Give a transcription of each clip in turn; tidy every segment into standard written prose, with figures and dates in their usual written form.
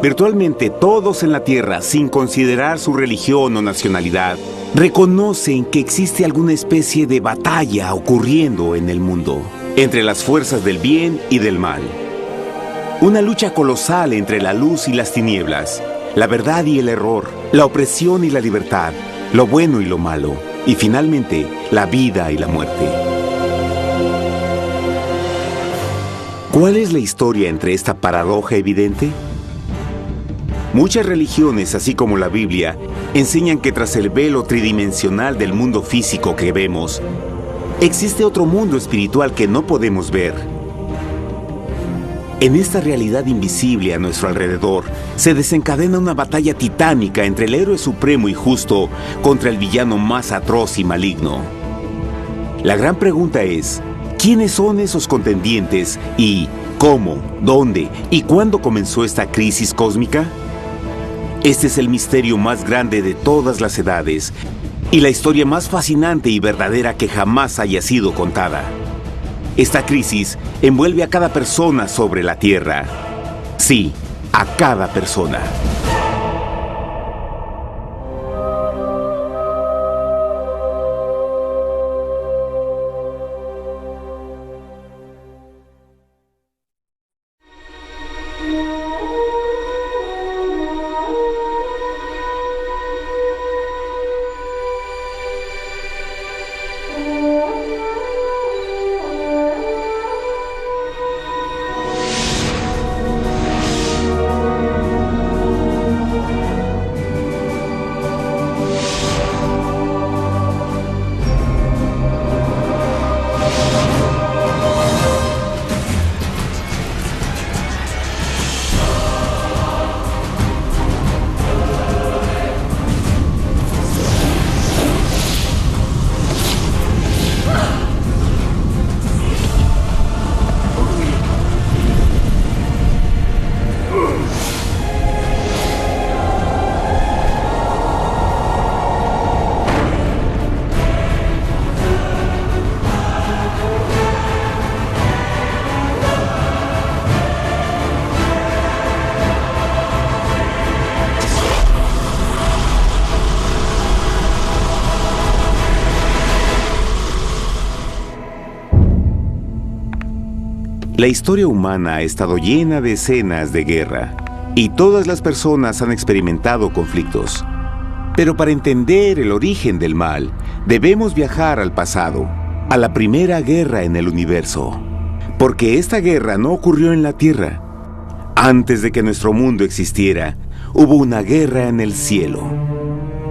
Virtualmente todos en la Tierra, sin considerar su religión o nacionalidad, reconocen que existe alguna especie de batalla ocurriendo en el mundo, entre las fuerzas del bien y del mal. Una lucha colosal entre la luz y las tinieblas, la verdad y el error, la opresión y la libertad, lo bueno y lo malo, y finalmente, la vida y la muerte. ¿Cuál es la historia entre esta paradoja evidente? Muchas religiones, así como la Biblia, enseñan que tras el velo tridimensional del mundo físico que vemos, existe otro mundo espiritual que no podemos ver. En esta realidad invisible a nuestro alrededor, se desencadena una batalla titánica entre el héroe supremo y justo contra el villano más atroz y maligno. La gran pregunta es, ¿quiénes son esos contendientes y cómo, dónde y cuándo comenzó esta crisis cósmica? Este es el misterio más grande de todas las edades y la historia más fascinante y verdadera que jamás haya sido contada. Esta crisis envuelve a cada persona sobre la Tierra. Sí, a cada persona. La historia humana ha estado llena de escenas de guerra, y todas las personas han experimentado conflictos. Pero para entender el origen del mal, debemos viajar al pasado, a la primera guerra en el universo. Porque esta guerra no ocurrió en la Tierra. Antes de que nuestro mundo existiera, hubo una guerra en el cielo.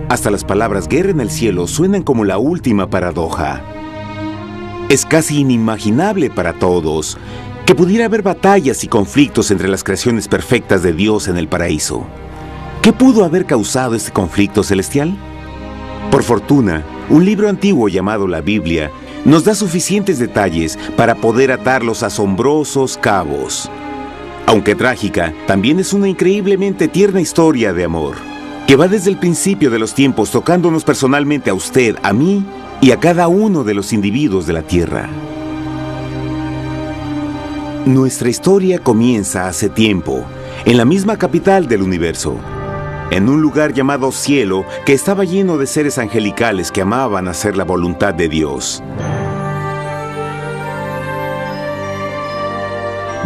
Hasta las palabras guerra en el cielo suenan como la última paradoja. Es casi inimaginable para todos que pudiera haber batallas y conflictos entre las creaciones perfectas de Dios en el paraíso. ¿Qué pudo haber causado este conflicto celestial? Por fortuna, un libro antiguo llamado la Biblia nos da suficientes detalles para poder atar los asombrosos cabos. Aunque trágica, también es una increíblemente tierna historia de amor, que va desde el principio de los tiempos tocándonos personalmente a usted, a mí y a cada uno de los individuos de la Tierra. Nuestra historia comienza hace tiempo, en la misma capital del universo, en un lugar llamado Cielo que estaba lleno de seres angelicales que amaban hacer la voluntad de Dios.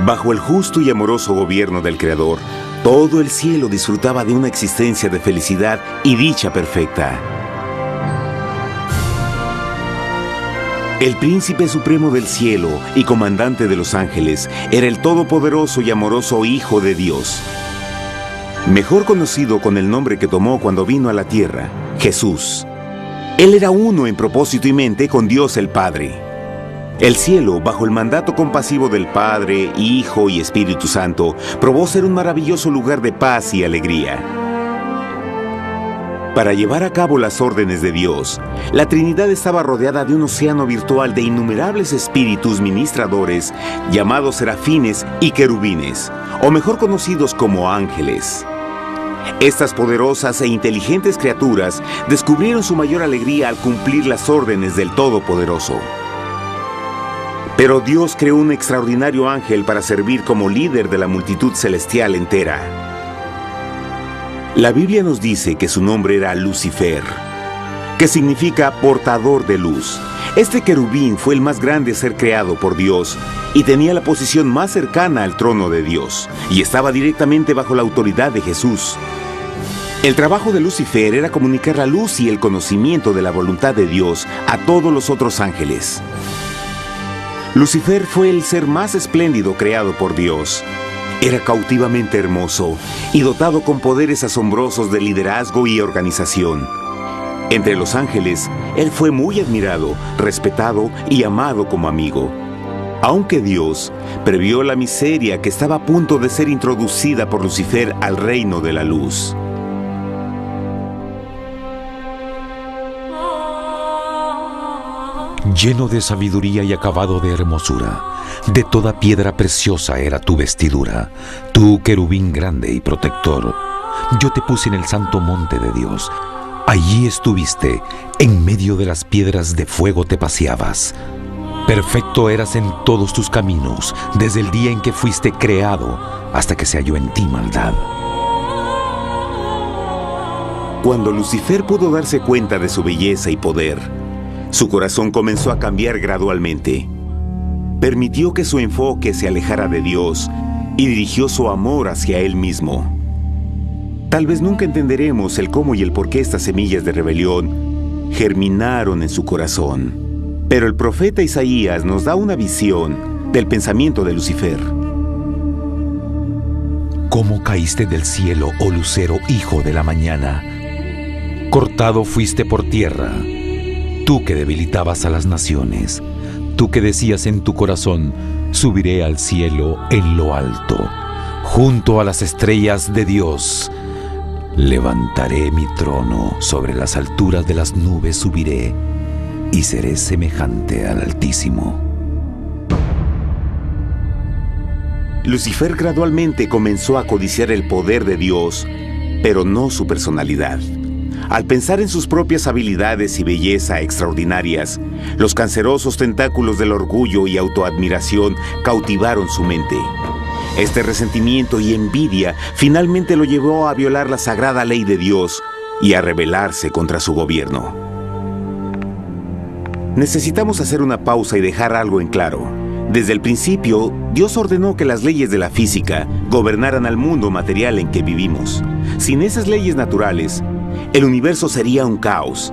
Bajo el justo y amoroso gobierno del Creador, todo el cielo disfrutaba de una existencia de felicidad y dicha perfecta. El príncipe supremo del cielo y comandante de los ángeles era el todopoderoso y amoroso Hijo de Dios, mejor conocido con el nombre que tomó cuando vino a la tierra, Jesús. Él era uno en propósito y mente con Dios el Padre. El cielo, bajo el mandato compasivo del Padre, Hijo y Espíritu Santo, probó ser un maravilloso lugar de paz y alegría. Para llevar a cabo las órdenes de Dios, la Trinidad estaba rodeada de un océano virtual de innumerables espíritus ministradores llamados serafines y querubines, o mejor conocidos como ángeles. Estas poderosas e inteligentes criaturas descubrieron su mayor alegría al cumplir las órdenes del Todopoderoso. Pero Dios creó un extraordinario ángel para servir como líder de la multitud celestial entera. La Biblia nos dice que su nombre era Lucifer, que significa portador de luz. Este querubín fue el más grande ser creado por Dios y tenía la posición más cercana al trono de Dios, y estaba directamente bajo la autoridad de Jesús. El trabajo de Lucifer era comunicar la luz y el conocimiento de la voluntad de Dios a todos los otros ángeles. Lucifer fue el ser más espléndido creado por Dios. Era cautivamente hermoso y dotado con poderes asombrosos de liderazgo y organización. Entre los ángeles, él fue muy admirado, respetado y amado como amigo. Aunque Dios previó la miseria que estaba a punto de ser introducida por Lucifer al reino de la luz. Lleno de sabiduría y acabado de hermosura, de toda piedra preciosa era tu vestidura, tú querubín grande y protector. Yo te puse en el santo monte de Dios. Allí estuviste, en medio de las piedras de fuego te paseabas. Perfecto eras en todos tus caminos, desde el día en que fuiste creado hasta que se halló en ti maldad. Cuando Lucifer pudo darse cuenta de su belleza y poder, su corazón comenzó a cambiar gradualmente. Permitió que su enfoque se alejara de Dios y dirigió su amor hacia él mismo. Tal vez nunca entenderemos el cómo y el por qué estas semillas de rebelión germinaron en su corazón. Pero el profeta Isaías nos da una visión del pensamiento de Lucifer. ¿Cómo caíste del cielo, oh lucero, hijo de la mañana? Cortado fuiste por tierra, tú que debilitabas a las naciones, tú que decías en tu corazón, subiré al cielo en lo alto, junto a las estrellas de Dios. Levantaré mi trono, sobre las alturas de las nubes subiré, y seré semejante al Altísimo. Lucifer gradualmente comenzó a codiciar el poder de Dios, pero no su personalidad. Al pensar en sus propias habilidades y belleza extraordinarias, los cancerosos tentáculos del orgullo y autoadmiración cautivaron su mente. Este resentimiento y envidia finalmente lo llevó a violar la sagrada ley de Dios y a rebelarse contra su gobierno. Necesitamos hacer una pausa y dejar algo en claro. Desde el principio, Dios ordenó que las leyes de la física gobernaran al mundo material en que vivimos. Sin esas leyes naturales, el universo sería un caos.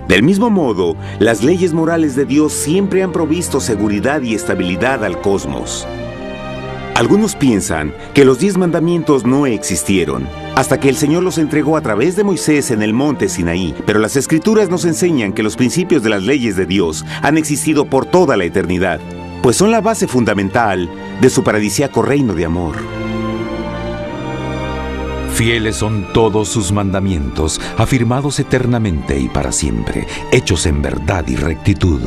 Del mismo modo, las leyes morales de Dios siempre han provisto seguridad y estabilidad al cosmos. Algunos piensan que los 10 mandamientos no existieron, hasta que el Señor los entregó a través de Moisés en el monte Sinaí. Pero las Escrituras nos enseñan que los principios de las leyes de Dios han existido por toda la eternidad, pues son la base fundamental de su paradisíaco reino de amor. Fieles son todos sus mandamientos, afirmados eternamente y para siempre, hechos en verdad y rectitud.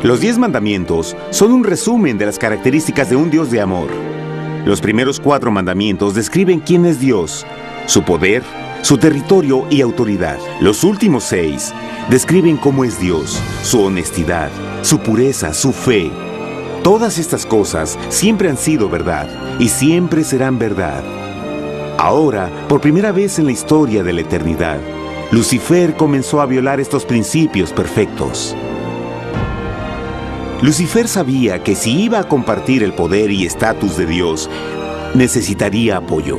Los 10 mandamientos son un resumen de las características de un Dios de amor. Los primeros 4 mandamientos describen quién es Dios, su poder, su territorio y autoridad. Los últimos 6 describen cómo es Dios, su honestidad, su pureza, su fe. Todas estas cosas siempre han sido verdad y siempre serán verdad. Ahora, por primera vez en la historia de la eternidad, Lucifer comenzó a violar estos principios perfectos. Lucifer sabía que si iba a compartir el poder y estatus de Dios, necesitaría apoyo.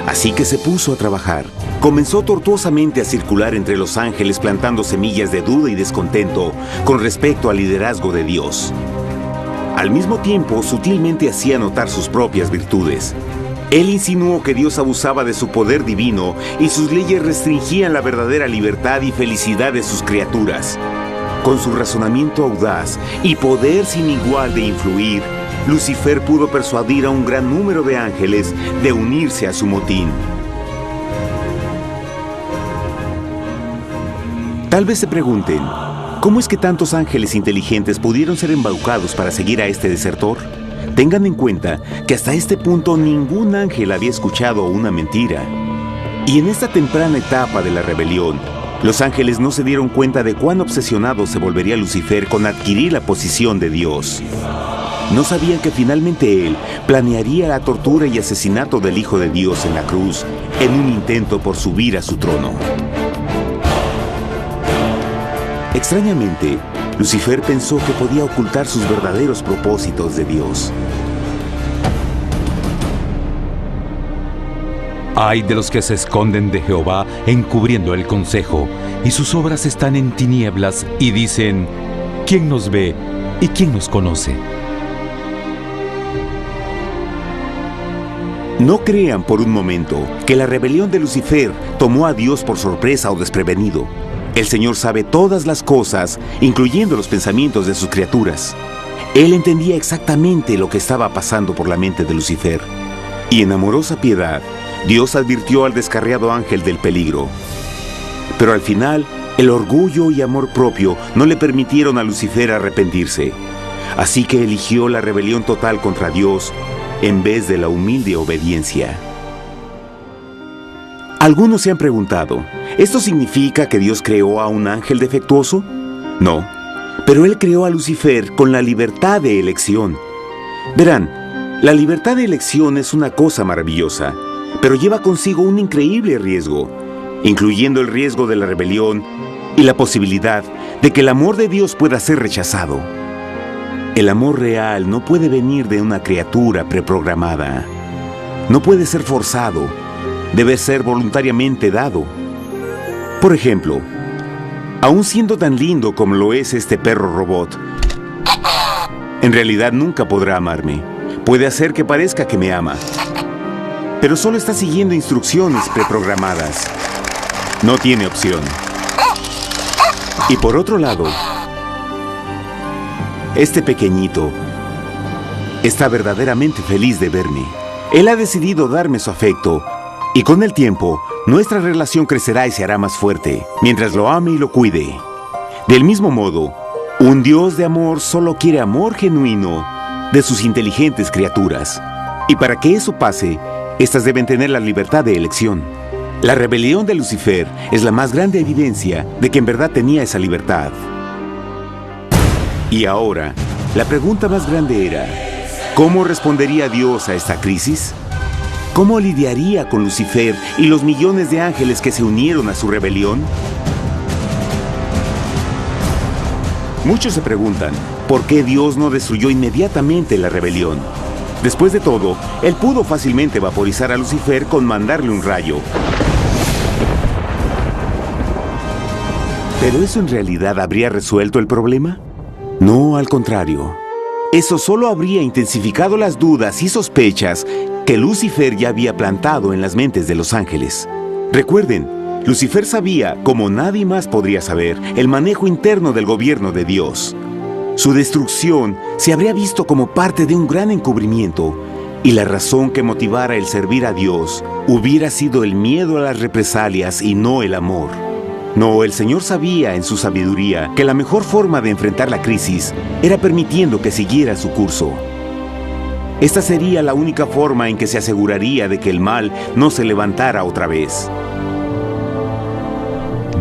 Así que se puso a trabajar. Comenzó tortuosamente a circular entre los ángeles plantando semillas de duda y descontento con respecto al liderazgo de Dios. Al mismo tiempo, sutilmente hacía notar sus propias virtudes. Él insinuó que Dios abusaba de su poder divino y sus leyes restringían la verdadera libertad y felicidad de sus criaturas. Con su razonamiento audaz y poder sin igual de influir, Lucifer pudo persuadir a un gran número de ángeles de unirse a su motín. Tal vez se pregunten, ¿cómo es que tantos ángeles inteligentes pudieron ser embaucados para seguir a este desertor? Tengan en cuenta que hasta este punto ningún ángel había escuchado una mentira. Y en esta temprana etapa de la rebelión, los ángeles no se dieron cuenta de cuán obsesionado se volvería Lucifer con adquirir la posición de Dios. No sabían que finalmente él planearía la tortura y asesinato del Hijo de Dios en la cruz en un intento por subir a su trono. Extrañamente, Lucifer pensó que podía ocultar sus verdaderos propósitos de Dios. Ay de los que se esconden de Jehová encubriendo el consejo, y sus obras están en tinieblas y dicen: ¿quién nos ve y quién nos conoce? No crean por un momento que la rebelión de Lucifer tomó a Dios por sorpresa o desprevenido. El Señor sabe todas las cosas, incluyendo los pensamientos de sus criaturas. Él entendía exactamente lo que estaba pasando por la mente de Lucifer. Y en amorosa piedad, Dios advirtió al descarriado ángel del peligro. Pero al final, el orgullo y amor propio no le permitieron a Lucifer arrepentirse. Así que eligió la rebelión total contra Dios en vez de la humilde obediencia. Algunos se han preguntado, ¿esto significa que Dios creó a un ángel defectuoso? No, pero Él creó a Lucifer con la libertad de elección. Verán, la libertad de elección es una cosa maravillosa, pero lleva consigo un increíble riesgo, incluyendo el riesgo de la rebelión y la posibilidad de que el amor de Dios pueda ser rechazado. El amor real no puede venir de una criatura preprogramada. No puede ser forzado. Debe ser voluntariamente dado. Por ejemplo, aun siendo tan lindo como lo es este perro robot, en realidad nunca podrá amarme. Puede hacer que parezca que me ama, pero solo está siguiendo instrucciones preprogramadas. No tiene opción. Y por otro lado, este pequeñito está verdaderamente feliz de verme. Él ha decidido darme su afecto, y con el tiempo, nuestra relación crecerá y se hará más fuerte, mientras lo ame y lo cuide. Del mismo modo, un Dios de amor solo quiere amor genuino de sus inteligentes criaturas. Y para que eso pase, estas deben tener la libertad de elección. La rebelión de Lucifer es la más grande evidencia de que en verdad tenía esa libertad. Y ahora, la pregunta más grande era, ¿cómo respondería Dios a esta crisis? ¿Cómo lidiaría con Lucifer y los millones de ángeles que se unieron a su rebelión? Muchos se preguntan, ¿por qué Dios no destruyó inmediatamente la rebelión? Después de todo, Él pudo fácilmente vaporizar a Lucifer con mandarle un rayo. ¿Pero eso en realidad habría resuelto el problema? No, al contrario. Eso solo habría intensificado las dudas y sospechas que Lucifer ya había plantado en las mentes de los ángeles. Recuerden, Lucifer sabía, como nadie más podría saber, el manejo interno del gobierno de Dios. Su destrucción se habría visto como parte de un gran encubrimiento, y la razón que motivara el servir a Dios hubiera sido el miedo a las represalias y no el amor. No, el Señor sabía en su sabiduría que la mejor forma de enfrentar la crisis era permitiendo que siguiera su curso. Esta sería la única forma en que se aseguraría de que el mal no se levantara otra vez.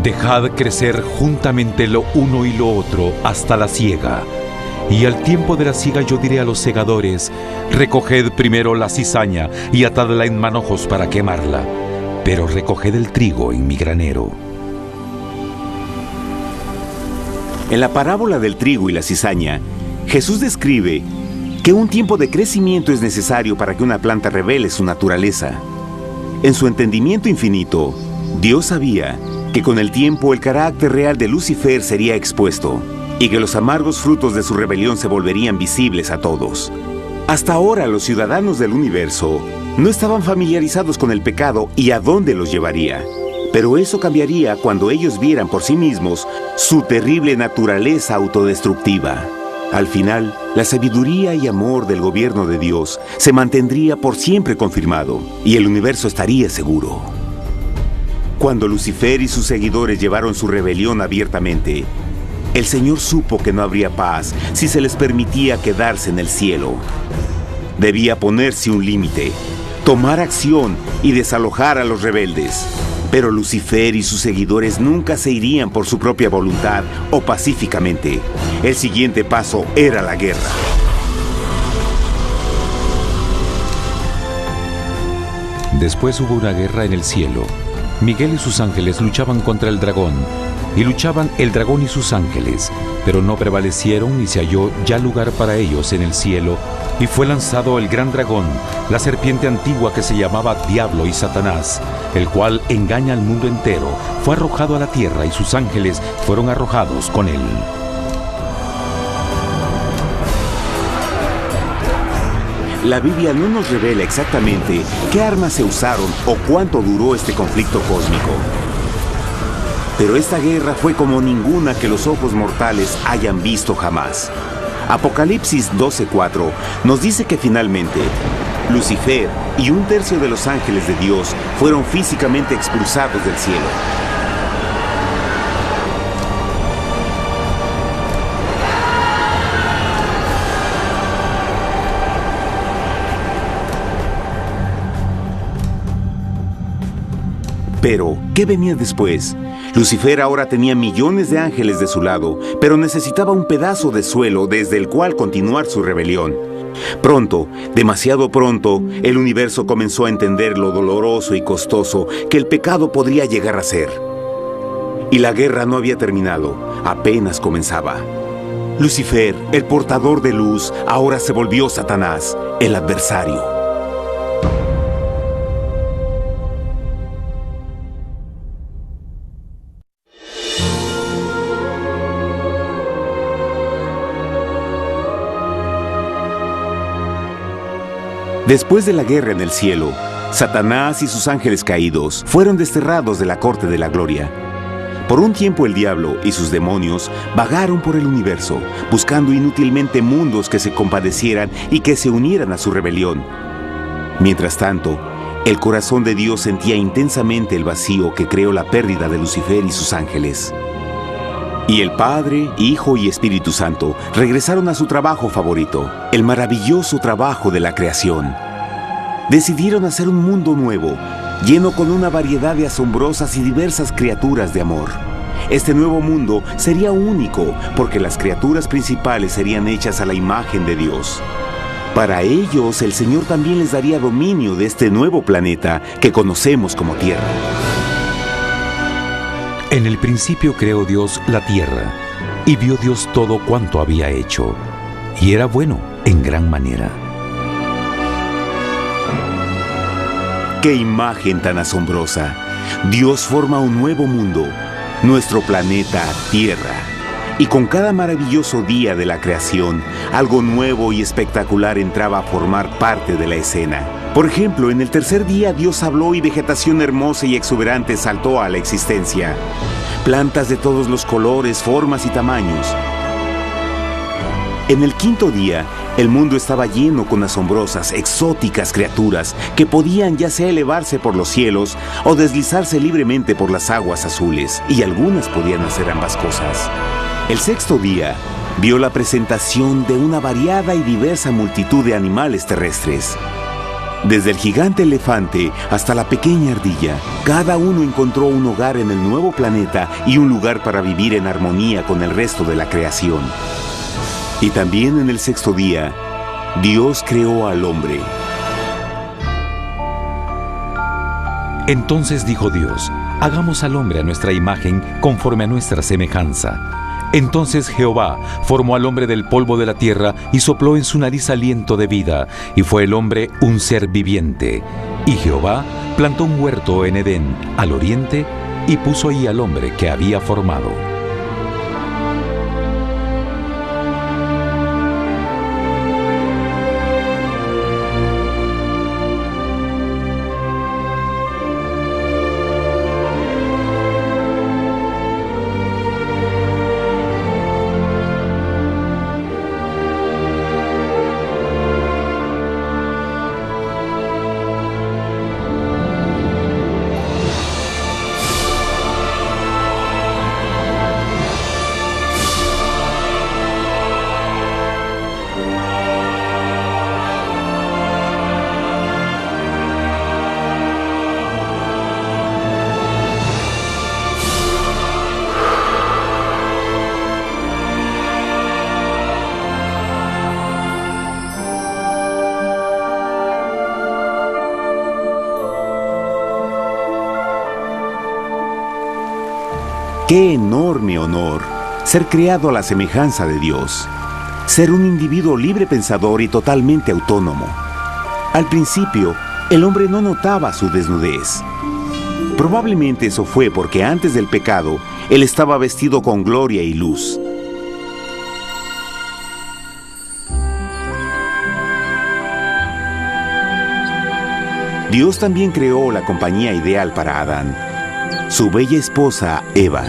Dejad crecer juntamente lo uno y lo otro hasta la siega. Y al tiempo de la siega yo diré a los segadores: recoged primero la cizaña y atadla en manojos para quemarla, pero recoged el trigo en mi granero. En la parábola del trigo y la cizaña, Jesús describe que un tiempo de crecimiento es necesario para que una planta revele su naturaleza. En su entendimiento infinito, Dios sabía que con el tiempo el carácter real de Lucifer sería expuesto y que los amargos frutos de su rebelión se volverían visibles a todos. Hasta ahora los ciudadanos del universo no estaban familiarizados con el pecado y a dónde los llevaría. Pero eso cambiaría cuando ellos vieran por sí mismos su terrible naturaleza autodestructiva. Al final, la sabiduría y amor del gobierno de Dios se mantendría por siempre confirmado y el universo estaría seguro. Cuando Lucifer y sus seguidores llevaron su rebelión abiertamente, el Señor supo que no habría paz si se les permitía quedarse en el cielo. Debía ponerse un límite, tomar acción y desalojar a los rebeldes. Pero Lucifer y sus seguidores nunca se irían por su propia voluntad o pacíficamente. El siguiente paso era la guerra. Después hubo una guerra en el cielo. Miguel y sus ángeles luchaban contra el dragón, y luchaban el dragón y sus ángeles, pero no prevalecieron ni se halló ya lugar para ellos en el cielo, y fue lanzado el gran dragón, la serpiente antigua que se llamaba Diablo y Satanás, el cual engaña al mundo entero. Fue arrojado a la tierra y sus ángeles fueron arrojados con él. La Biblia no nos revela exactamente qué armas se usaron o cuánto duró este conflicto cósmico. Pero esta guerra fue como ninguna que los ojos mortales hayan visto jamás. Apocalipsis 12:4 nos dice que finalmente Lucifer y un tercio de los ángeles de Dios fueron físicamente expulsados del cielo. Pero, ¿qué venía después? Lucifer ahora tenía millones de ángeles de su lado, pero necesitaba un pedazo de suelo desde el cual continuar su rebelión. Pronto, demasiado pronto, el universo comenzó a entender lo doloroso y costoso que el pecado podría llegar a ser. Y la guerra no había terminado, apenas comenzaba. Lucifer, el portador de luz, ahora se volvió Satanás, el adversario. Después de la guerra en el cielo, Satanás y sus ángeles caídos fueron desterrados de la corte de la gloria. Por un tiempo el diablo y sus demonios vagaron por el universo, buscando inútilmente mundos que se compadecieran y que se unieran a su rebelión. Mientras tanto, el corazón de Dios sentía intensamente el vacío que creó la pérdida de Lucifer y sus ángeles. Y el Padre, Hijo y Espíritu Santo regresaron a su trabajo favorito, el maravilloso trabajo de la creación. Decidieron hacer un mundo nuevo, lleno con una variedad de asombrosas y diversas criaturas de amor. Este nuevo mundo sería único, porque las criaturas principales serían hechas a la imagen de Dios. Para ellos, el Señor también les daría dominio de este nuevo planeta que conocemos como Tierra. En el principio creó Dios la tierra, y vio Dios todo cuanto había hecho, y era bueno en gran manera. ¡Qué imagen tan asombrosa! Dios forma un nuevo mundo, nuestro planeta Tierra. Y con cada maravilloso día de la creación, algo nuevo y espectacular entraba a formar parte de la escena. Por ejemplo, en el tercer día Dios habló y vegetación hermosa y exuberante saltó a la existencia. Plantas de todos los colores, formas y tamaños. En el quinto día, el mundo estaba lleno con asombrosas, exóticas criaturas que podían ya sea elevarse por los cielos o deslizarse libremente por las aguas azules, y algunas podían hacer ambas cosas. El sexto día vio la presentación de una variada y diversa multitud de animales terrestres. Desde el gigante elefante hasta la pequeña ardilla, cada uno encontró un hogar en el nuevo planeta y un lugar para vivir en armonía con el resto de la creación. Y también en el sexto día, Dios creó al hombre. Entonces dijo Dios: hagamos al hombre a nuestra imagen, conforme a nuestra semejanza. Entonces Jehová formó al hombre del polvo de la tierra y sopló en su nariz aliento de vida, y fue el hombre un ser viviente. Y Jehová plantó un huerto en Edén, al oriente, y puso ahí al hombre que había formado. ¡Qué enorme honor! Ser creado a la semejanza de Dios. Ser un individuo libre pensador y totalmente autónomo. Al principio, el hombre no notaba su desnudez. Probablemente eso fue porque antes del pecado, él estaba vestido con gloria y luz. Dios también creó la compañía ideal para Adán, su bella esposa Eva.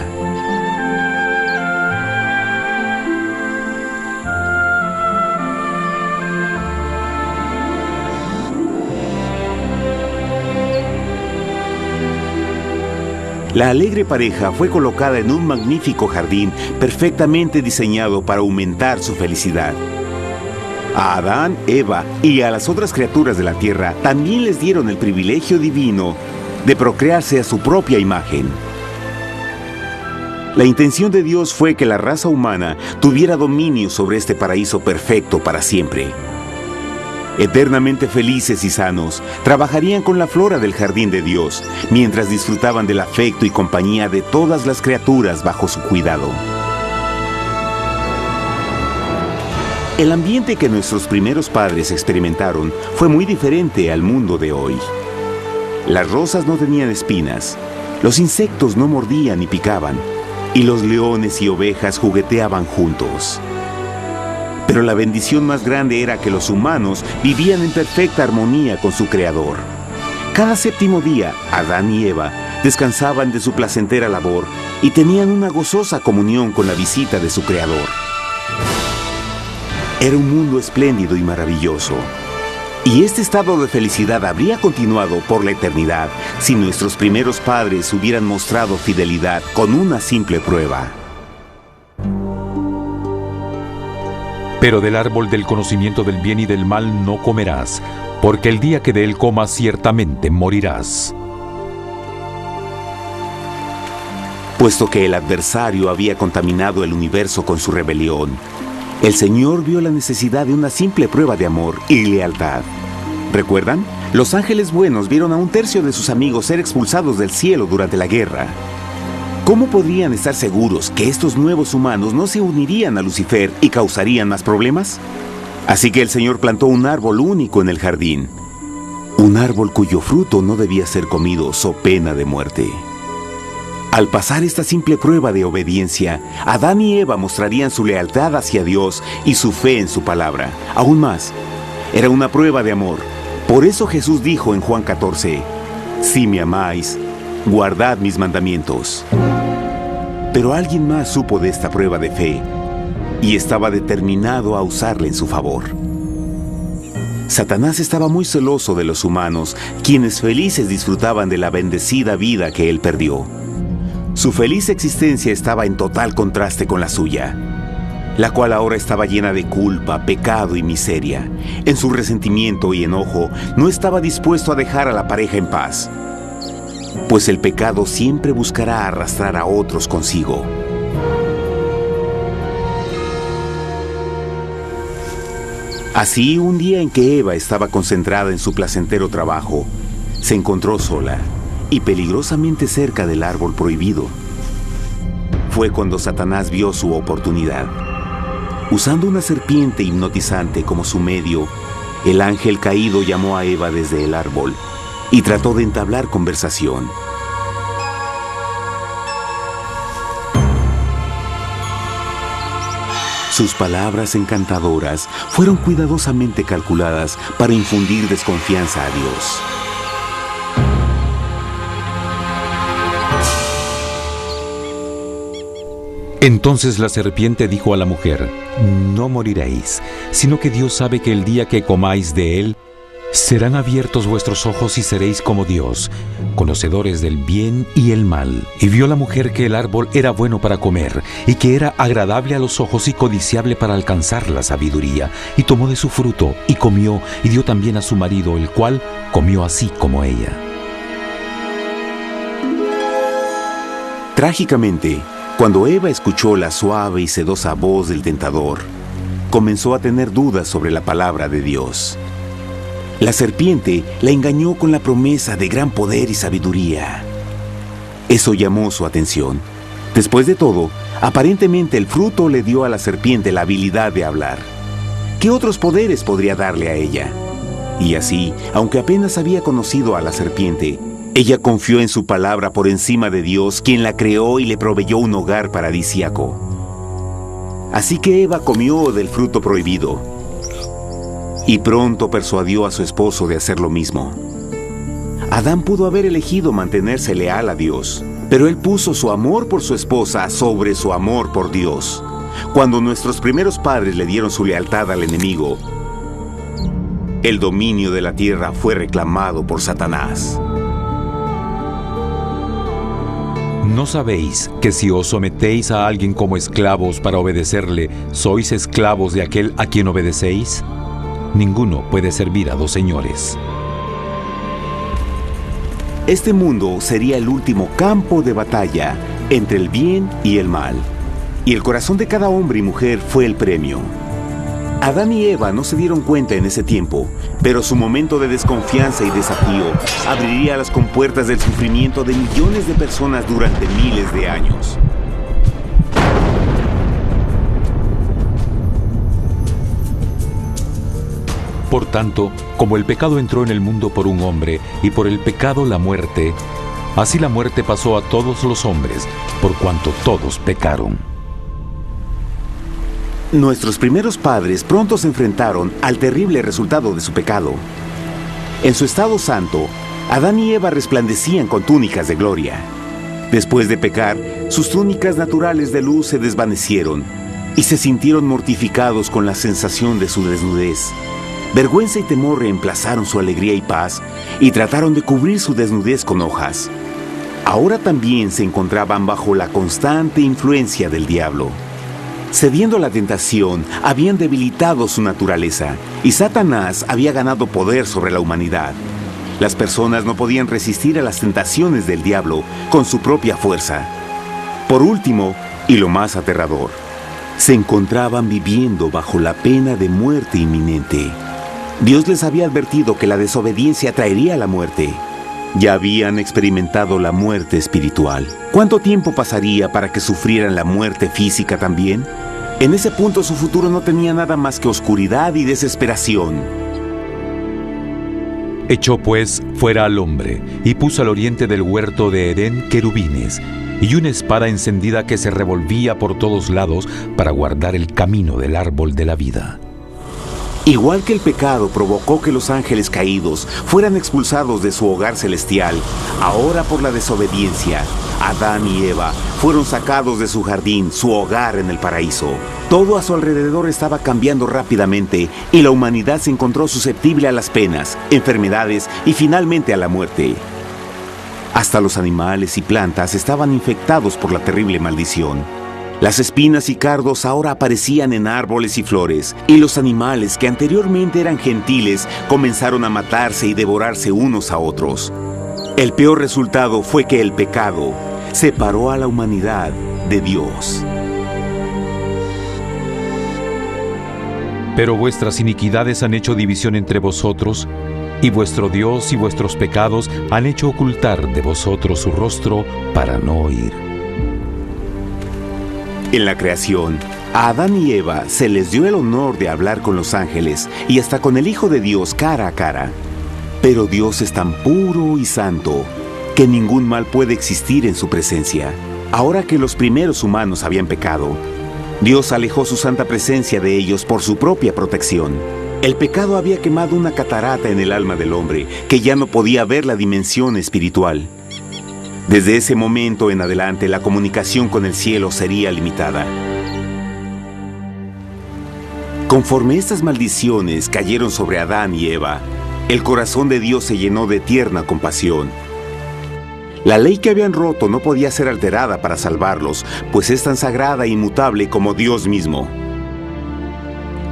La alegre pareja fue colocada en un magnífico jardín perfectamente diseñado para aumentar su felicidad. A Adán, Eva y a las otras criaturas de la tierra también les dieron el privilegio divino de procrearse a su propia imagen. La intención de Dios fue que la raza humana tuviera dominio sobre este paraíso perfecto para siempre. Eternamente felices y sanos, trabajarían con la flora del jardín de Dios, mientras disfrutaban del afecto y compañía de todas las criaturas bajo su cuidado. El ambiente que nuestros primeros padres experimentaron fue muy diferente al mundo de hoy. Las rosas no tenían espinas, los insectos no mordían ni picaban, y los leones y ovejas jugueteaban juntos. Pero la bendición más grande era que los humanos vivían en perfecta armonía con su Creador. Cada séptimo día, Adán y Eva descansaban de su placentera labor y tenían una gozosa comunión con la visita de su Creador. Era un mundo espléndido y maravilloso. Y este estado de felicidad habría continuado por la eternidad si nuestros primeros padres hubieran mostrado fidelidad con una simple prueba. Pero del árbol del conocimiento del bien y del mal no comerás, porque el día que de él comas ciertamente morirás. Puesto que el adversario había contaminado el universo con su rebelión, el Señor vio la necesidad de una simple prueba de amor y lealtad. ¿Recuerdan? Los ángeles buenos vieron a un tercio de sus amigos ser expulsados del cielo durante la guerra. ¿Cómo podrían estar seguros que estos nuevos humanos no se unirían a Lucifer y causarían más problemas? Así que el Señor plantó un árbol único en el jardín. Un árbol cuyo fruto no debía ser comido so pena de muerte. Al pasar esta simple prueba de obediencia, Adán y Eva mostrarían su lealtad hacia Dios y su fe en su palabra. Aún más, era una prueba de amor. Por eso Jesús dijo en Juan 14, «Si me amáis, guardad mis mandamientos». Pero alguien más supo de esta prueba de fe y estaba determinado a usarla en su favor. Satanás estaba muy celoso de los humanos, quienes felices disfrutaban de la bendecida vida que él perdió. Su feliz existencia estaba en total contraste con la suya, la cual ahora estaba llena de culpa, pecado y miseria. En su resentimiento y enojo, no estaba dispuesto a dejar a la pareja en paz, pues el pecado siempre buscará arrastrar a otros consigo. Así, un día en que Eva estaba concentrada en su placentero trabajo, se encontró sola y peligrosamente cerca del árbol prohibido. Fue cuando Satanás vio su oportunidad. Usando una serpiente hipnotizante como su medio, el ángel caído llamó a Eva desde el árbol y trató de entablar conversación. Sus palabras encantadoras fueron cuidadosamente calculadas para infundir desconfianza a Dios. Entonces la serpiente dijo a la mujer, «No moriréis, sino que Dios sabe que el día que comáis de él, serán abiertos vuestros ojos y seréis como Dios, conocedores del bien y el mal». Y vio la mujer que el árbol era bueno para comer, y que era agradable a los ojos y codiciable para alcanzar la sabiduría. Y tomó de su fruto, y comió, y dio también a su marido, el cual comió así como ella. Trágicamente, cuando Eva escuchó la suave y sedosa voz del tentador, comenzó a tener dudas sobre la palabra de Dios. La serpiente la engañó con la promesa de gran poder y sabiduría. Eso llamó su atención. Después de todo, aparentemente el fruto le dio a la serpiente la habilidad de hablar. ¿Qué otros poderes podría darle a ella? Y así, aunque apenas había conocido a la serpiente, ella confió en su palabra por encima de Dios, quien la creó y le proveyó un hogar paradisíaco. Así que Eva comió del fruto prohibido y pronto persuadió a su esposo de hacer lo mismo. Adán pudo haber elegido mantenerse leal a Dios, pero él puso su amor por su esposa sobre su amor por Dios. Cuando nuestros primeros padres le dieron su lealtad al enemigo, el dominio de la tierra fue reclamado por Satanás. ¿No sabéis que si os sometéis a alguien como esclavos para obedecerle, sois esclavos de aquel a quien obedecéis? Ninguno puede servir a dos señores. Este mundo sería el último campo de batalla entre el bien y el mal, y el corazón de cada hombre y mujer fue el premio. Adán y Eva no se dieron cuenta en ese tiempo, pero su momento de desconfianza y desafío abriría las compuertas del sufrimiento de millones de personas durante miles de años. Por tanto, como el pecado entró en el mundo por un hombre, y por el pecado la muerte, así la muerte pasó a todos los hombres, por cuanto todos pecaron. Nuestros primeros padres pronto se enfrentaron al terrible resultado de su pecado. En su estado santo, Adán y Eva resplandecían con túnicas de gloria. Después de pecar, sus túnicas naturales de luz se desvanecieron y se sintieron mortificados con la sensación de su desnudez. Vergüenza y temor reemplazaron su alegría y paz y trataron de cubrir su desnudez con hojas. Ahora también se encontraban bajo la constante influencia del diablo. Cediendo a la tentación, habían debilitado su naturaleza y Satanás había ganado poder sobre la humanidad. Las personas no podían resistir a las tentaciones del diablo con su propia fuerza. Por último, y lo más aterrador, se encontraban viviendo bajo la pena de muerte inminente. Dios les había advertido que la desobediencia traería la muerte. Ya habían experimentado la muerte espiritual. ¿Cuánto tiempo pasaría para que sufrieran la muerte física también? En ese punto su futuro no tenía nada más que oscuridad y desesperación. Echó pues fuera al hombre, y puso al oriente del huerto de Edén querubines, y una espada encendida que se revolvía por todos lados para guardar el camino del árbol de la vida. Igual que el pecado provocó que los ángeles caídos fueran expulsados de su hogar celestial, ahora por la desobediencia, Adán y Eva fueron sacados de su jardín, su hogar en el paraíso. Todo a su alrededor estaba cambiando rápidamente y la humanidad se encontró susceptible a las penas, enfermedades y finalmente a la muerte. Hasta los animales y plantas estaban infectados por la terrible maldición. Las espinas y cardos ahora aparecían en árboles y flores, y los animales que anteriormente eran gentiles comenzaron a matarse y devorarse unos a otros. El peor resultado fue que el pecado separó a la humanidad de Dios. Pero vuestras iniquidades han hecho división entre vosotros, y vuestro Dios y vuestros pecados han hecho ocultar de vosotros su rostro para no oír. En la creación, a Adán y Eva se les dio el honor de hablar con los ángeles y hasta con el Hijo de Dios cara a cara. Pero Dios es tan puro y santo que ningún mal puede existir en su presencia. Ahora que los primeros humanos habían pecado, Dios alejó su santa presencia de ellos por su propia protección. El pecado había quemado una catarata en el alma del hombre que ya no podía ver la dimensión espiritual. Desde ese momento en adelante, la comunicación con el cielo sería limitada. Conforme estas maldiciones cayeron sobre Adán y Eva, el corazón de Dios se llenó de tierna compasión. La ley que habían roto no podía ser alterada para salvarlos, pues es tan sagrada e inmutable como Dios mismo.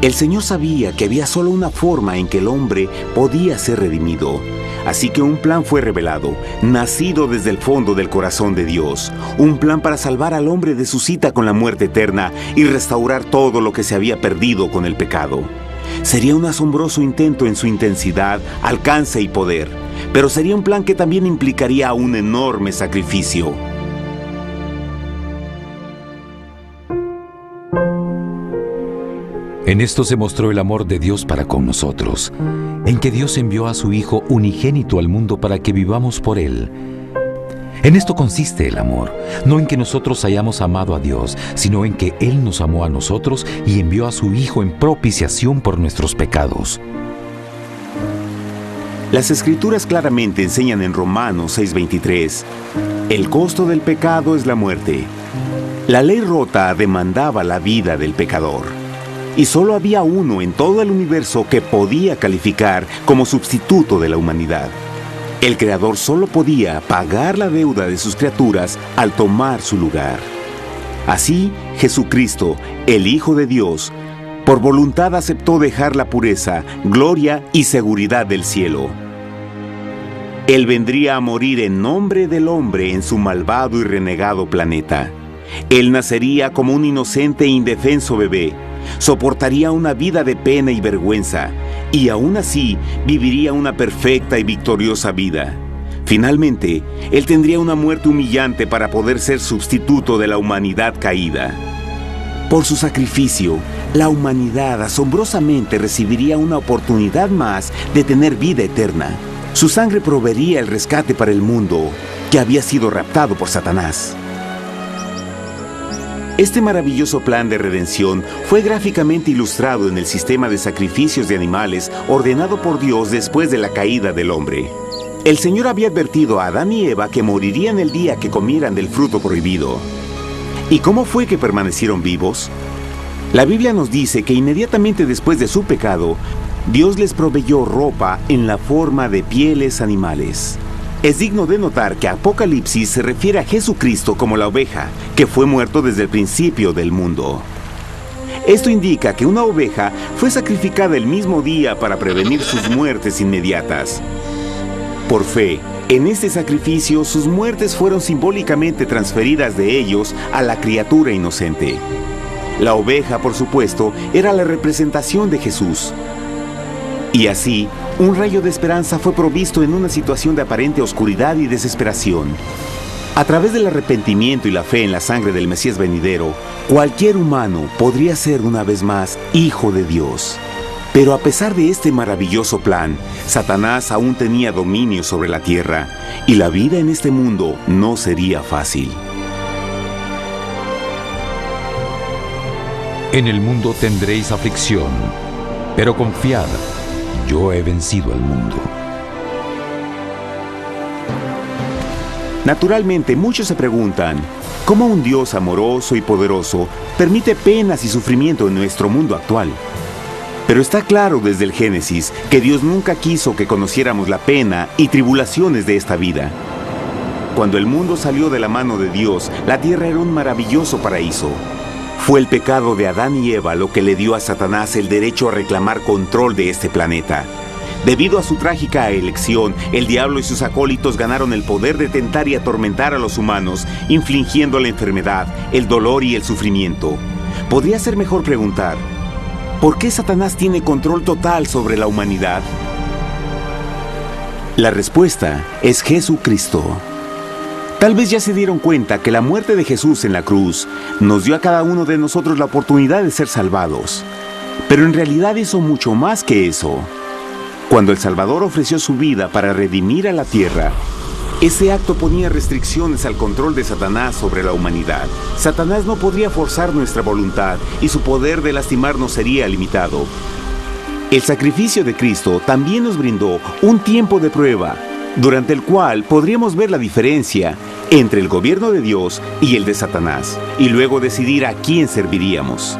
El Señor sabía que había solo una forma en que el hombre podía ser redimido. Así que un plan fue revelado, nacido desde el fondo del corazón de Dios. Un plan para salvar al hombre de su cita con la muerte eterna y restaurar todo lo que se había perdido con el pecado. Sería un asombroso intento en su intensidad, alcance y poder, pero sería un plan que también implicaría un enorme sacrificio. En esto se mostró el amor de Dios para con nosotros, en que Dios envió a su Hijo unigénito al mundo para que vivamos por Él. En esto consiste el amor, no en que nosotros hayamos amado a Dios, sino en que Él nos amó a nosotros y envió a su Hijo en propiciación por nuestros pecados. Las Escrituras claramente enseñan en Romanos 6:23, el costo del pecado es la muerte. La ley rota demandaba la vida del pecador, y solo había uno en todo el universo que podía calificar como sustituto de la humanidad. El Creador solo podía pagar la deuda de sus criaturas al tomar su lugar. Así, Jesucristo, el Hijo de Dios, por voluntad aceptó dejar la pureza, gloria y seguridad del cielo. Él vendría a morir en nombre del hombre en su malvado y renegado planeta. Él nacería como un inocente e indefenso bebé, soportaría una vida de pena y vergüenza, y aún así viviría una perfecta y victoriosa vida. Finalmente, Él tendría una muerte humillante para poder ser sustituto de la humanidad caída. Por su sacrificio, la humanidad asombrosamente recibiría una oportunidad más de tener vida eterna. Su sangre proveería el rescate para el mundo que había sido raptado por Satanás. Este maravilloso plan de redención fue gráficamente ilustrado en el sistema de sacrificios de animales ordenado por Dios después de la caída del hombre. El Señor había advertido a Adán y Eva que morirían el día que comieran del fruto prohibido. ¿Y cómo fue que permanecieron vivos? La Biblia nos dice que inmediatamente después de su pecado, Dios les proveyó ropa en la forma de pieles animales. Es digno de notar que Apocalipsis se refiere a Jesucristo como la oveja, que fue muerto desde el principio del mundo. Esto indica que una oveja fue sacrificada el mismo día para prevenir sus muertes inmediatas. Por fe, en este sacrificio sus muertes fueron simbólicamente transferidas de ellos a la criatura inocente. La oveja, por supuesto, era la representación de Jesús. Y así, un rayo de esperanza fue provisto en una situación de aparente oscuridad y desesperación. A través del arrepentimiento y la fe en la sangre del Mesías venidero, cualquier humano podría ser una vez más hijo de Dios. Pero a pesar de este maravilloso plan, Satanás aún tenía dominio sobre la tierra, y la vida en este mundo no sería fácil. En el mundo tendréis aflicción, pero confiad, yo he vencido al mundo. Naturalmente, muchos se preguntan, ¿cómo un Dios amoroso y poderoso permite penas y sufrimiento en nuestro mundo actual? Pero está claro desde el Génesis que Dios nunca quiso que conociéramos la pena y tribulaciones de esta vida. Cuando el mundo salió de la mano de Dios, la tierra era un maravilloso paraíso. Fue el pecado de Adán y Eva lo que le dio a Satanás el derecho a reclamar control de este planeta. Debido a su trágica elección, el diablo y sus acólitos ganaron el poder de tentar y atormentar a los humanos, infligiendo la enfermedad, el dolor y el sufrimiento. Podría ser mejor preguntar, ¿por qué Satanás tiene control total sobre la humanidad? La respuesta es Jesucristo. Tal vez ya se dieron cuenta que la muerte de Jesús en la cruz nos dio a cada uno de nosotros la oportunidad de ser salvados. Pero en realidad hizo mucho más que eso. Cuando el Salvador ofreció su vida para redimir a la tierra, ese acto ponía restricciones al control de Satanás sobre la humanidad. Satanás no podría forzar nuestra voluntad y su poder de lastimarnos sería limitado. El sacrificio de Cristo también nos brindó un tiempo de prueba, durante el cual podríamos ver la diferencia entre el gobierno de Dios y el de Satanás, y luego decidir a quién serviríamos.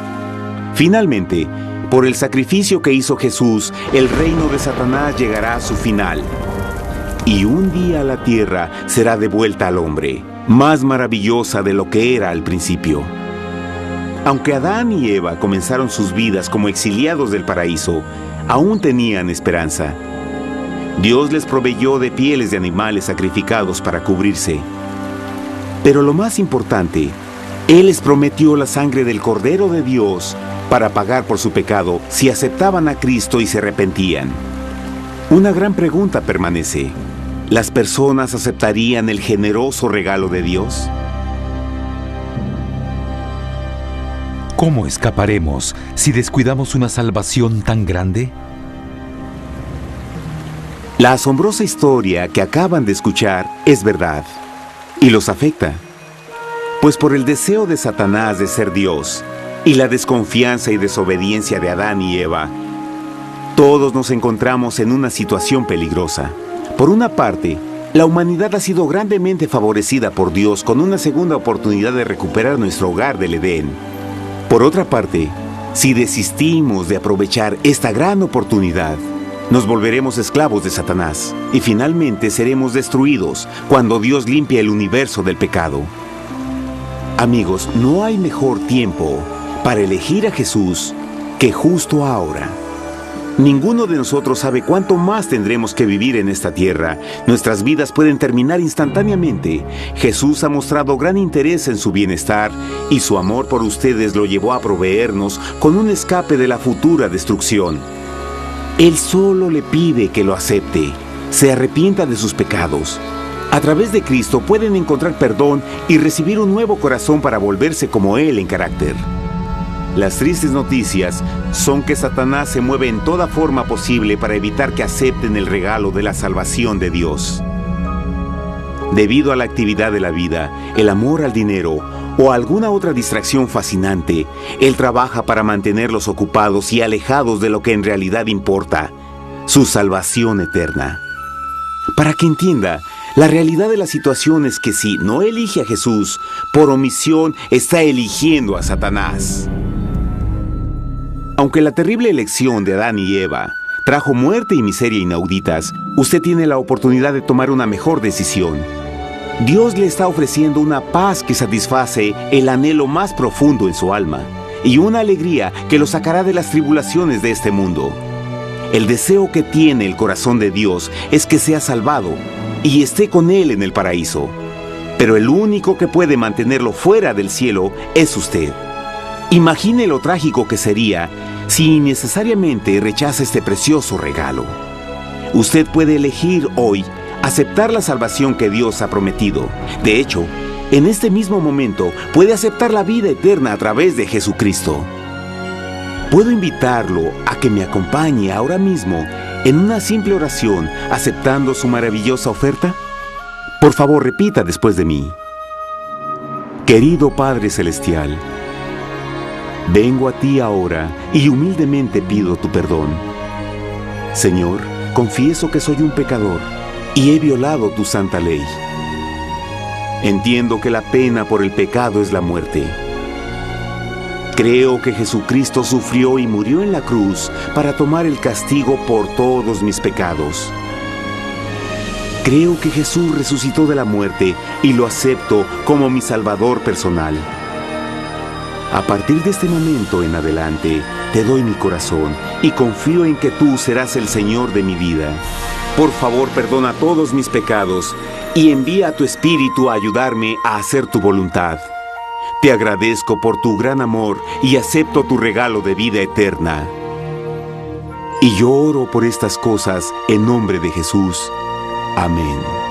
Finalmente, por el sacrificio que hizo Jesús, el reino de Satanás llegará a su final. Y un día la tierra será devuelta al hombre, más maravillosa de lo que era al principio. Aunque Adán y Eva comenzaron sus vidas como exiliados del paraíso, aún tenían esperanza. Dios les proveyó de pieles de animales sacrificados para cubrirse. Pero lo más importante, Él les prometió la sangre del Cordero de Dios para pagar por su pecado si aceptaban a Cristo y se arrepentían. Una gran pregunta permanece: ¿las personas aceptarían el generoso regalo de Dios? ¿Cómo escaparemos si descuidamos una salvación tan grande? La asombrosa historia que acaban de escuchar es verdad y los afecta. Pues por el deseo de Satanás de ser Dios y la desconfianza y desobediencia de Adán y Eva, todos nos encontramos en una situación peligrosa. Por una parte, la humanidad ha sido grandemente favorecida por Dios con una segunda oportunidad de recuperar nuestro hogar del Edén. Por otra parte, si desistimos de aprovechar esta gran oportunidad, nos volveremos esclavos de Satanás y finalmente seremos destruidos cuando Dios limpie el universo del pecado. Amigos, no hay mejor tiempo para elegir a Jesús que justo ahora. Ninguno de nosotros sabe cuánto más tendremos que vivir en esta tierra. Nuestras vidas pueden terminar instantáneamente. Jesús ha mostrado gran interés en su bienestar y su amor por ustedes lo llevó a proveernos con un escape de la futura destrucción. Él solo le pide que lo acepte, se arrepienta de sus pecados. A través de Cristo pueden encontrar perdón y recibir un nuevo corazón para volverse como Él en carácter. Las tristes noticias son que Satanás se mueve en toda forma posible para evitar que acepten el regalo de la salvación de Dios. Debido a la actividad de la vida, el amor al dinero o alguna otra distracción fascinante, Él trabaja para mantenerlos ocupados y alejados de lo que en realidad importa, su salvación eterna. Para que entienda, la realidad de la situación es que si no elige a Jesús, por omisión está eligiendo a Satanás. Aunque la terrible elección de Adán y Eva trajo muerte y miseria inauditas, usted tiene la oportunidad de tomar una mejor decisión. Dios le está ofreciendo una paz que satisface el anhelo más profundo en su alma y una alegría que lo sacará de las tribulaciones de este mundo. El deseo que tiene el corazón de Dios es que sea salvado y esté con Él en el paraíso. Pero el único que puede mantenerlo fuera del cielo es usted. Imagine lo trágico que sería si innecesariamente rechaza este precioso regalo. Usted puede elegir hoy aceptar la salvación que Dios ha prometido. De hecho, en este mismo momento puede aceptar la vida eterna a través de Jesucristo. ¿Puedo invitarlo a que me acompañe ahora mismo en una simple oración aceptando su maravillosa oferta? Por favor, repita después de mí. Querido Padre Celestial, vengo a ti ahora y humildemente pido tu perdón. Señor, confieso que soy un pecador y he violado tu santa ley. Entiendo que la pena por el pecado es la muerte. Creo que Jesucristo sufrió y murió en la cruz para tomar el castigo por todos mis pecados. Creo que Jesús resucitó de la muerte y lo acepto como mi Salvador personal. A partir de este momento en adelante, te doy mi corazón y confío en que tú serás el Señor de mi vida. Por favor, perdona todos mis pecados y envía a tu Espíritu a ayudarme a hacer tu voluntad. Te agradezco por tu gran amor y acepto tu regalo de vida eterna. Y yo oro por estas cosas en nombre de Jesús. Amén.